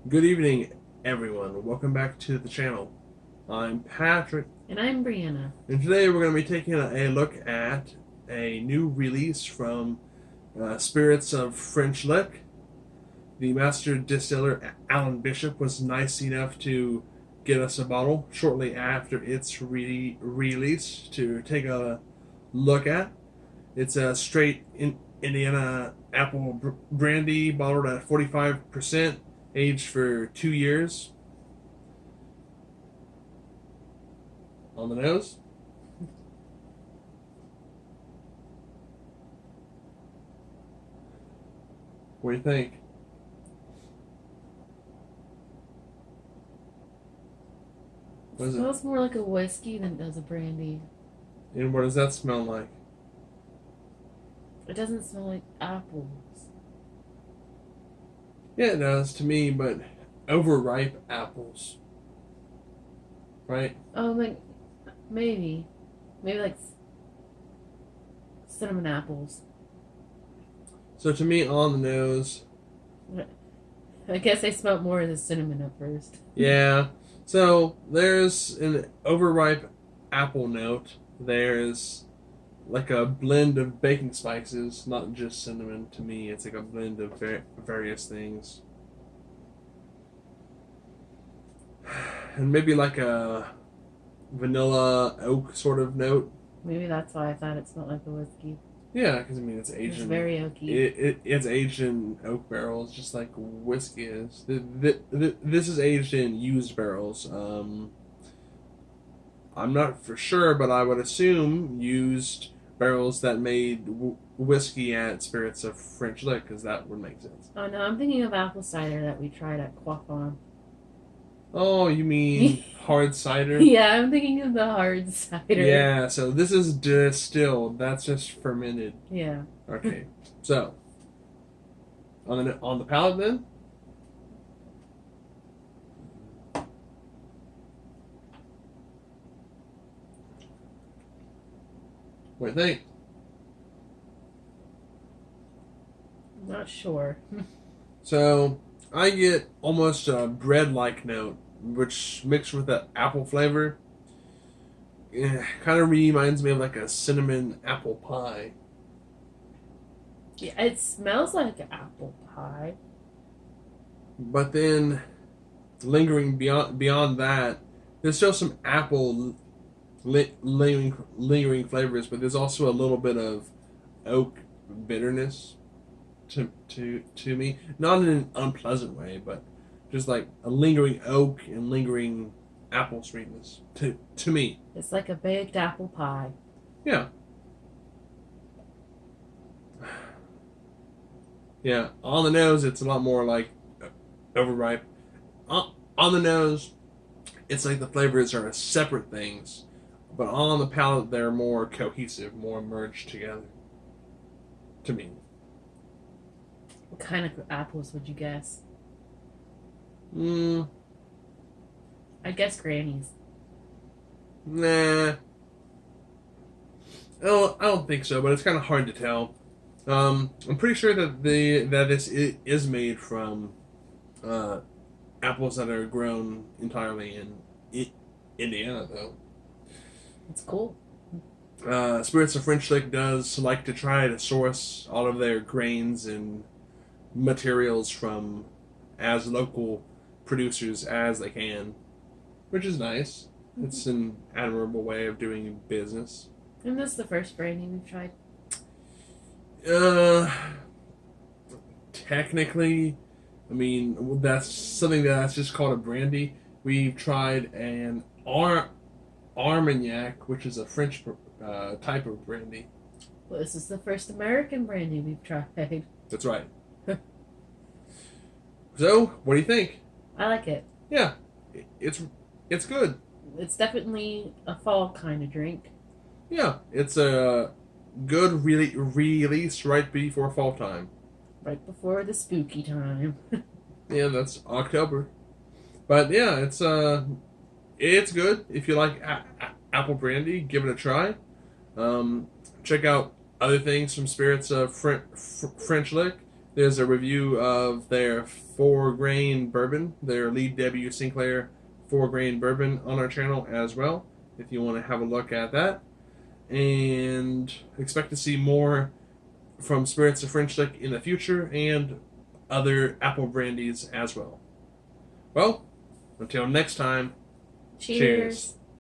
Good evening, everyone. Welcome back to the channel. I'm Patrick, And I'm Brianna. and today we're going to be taking a look at a new release from Spirits of French Lick. The Master Distiller Alan Bishop was nice enough to get us a bottle shortly after its release to take a look at. It's a straight Indiana apple brandy bottled at 45%, aged for 2 years. On the nose. What do you think? It What is it? smells more like a whiskey than it does a brandy. And what does that smell like? It doesn't smell like apples. Yeah, it does to me, but overripe apples. Right? Oh, like maybe like cinnamon apples. So to me, on the nose, I guess I smelled more of the cinnamon at first. yeah. So there's an overripe apple note. There's like a blend of baking spices, not just cinnamon. To me, it's like a blend of various things. And maybe like a vanilla oak sort of note. Maybe that's why I thought it smelled like a whiskey. Yeah, because I mean it's aged It's in very oaky. it's aged in oak barrels, just like whiskey is. This is aged in used barrels. I'm not for sure, but I would assume used barrels that made whiskey at Spirits of French Lick, because that would make sense. Oh no, I'm thinking of apple cider that we tried at Quaff Farm. Oh, you mean hard cider? Yeah, I'm thinking of the hard cider. Yeah, so this is distilled. That's just fermented. Yeah. Okay, so on the palate then. What do you think? I'm not sure. So I get almost a bread-like note, which mixed with the apple flavor, kind of reminds me of like a cinnamon apple pie. Yeah, it smells like apple pie. But then, lingering beyond that, there's still some apple lingering flavors, but there's also a little bit of oak bitterness to me, not in an unpleasant way, but just like a lingering oak and lingering apple sweetness to me. It's like a baked apple pie. Yeah, yeah. On the nose, it's a lot more like overripe. On the nose, it's like the flavors are separate things, but on the palate, they're more cohesive, more merged together. To me, What kind of apples would you guess? mm, I guess Granny's. nah. I don't think so, but it's kind of hard to tell. I'm pretty sure that this is made from uh, apples that are grown entirely in Indiana, though. It's cool. Spirits of French Lick does like to try to source all of their grains and materials from as local producers as they can, which is nice. It's an admirable way of doing business. And this is the first brandy we've tried. Uh, Technically, I mean that's something that's just called a brandy. We've tried an Armagnac, which is a French type of brandy. Well, this is the first American brandy we've tried. That's right. So, what do you think? I like it. Yeah, it's good. It's definitely a fall kind of drink. Yeah, it's a good release right before fall time. Right before the spooky time. Yeah, that's October. But yeah, it's good. If you like apple brandy, give it a try. Check out other things from Spirits of French Lick. There's a review of their 4-grain bourbon, their Lee W. Sinclair 4-grain bourbon on our channel as well, if you want to have a look at that. And expect to see more from Spirits of French Lick in the future and other apple brandies as well. Well, until next time, Cheers. cheers.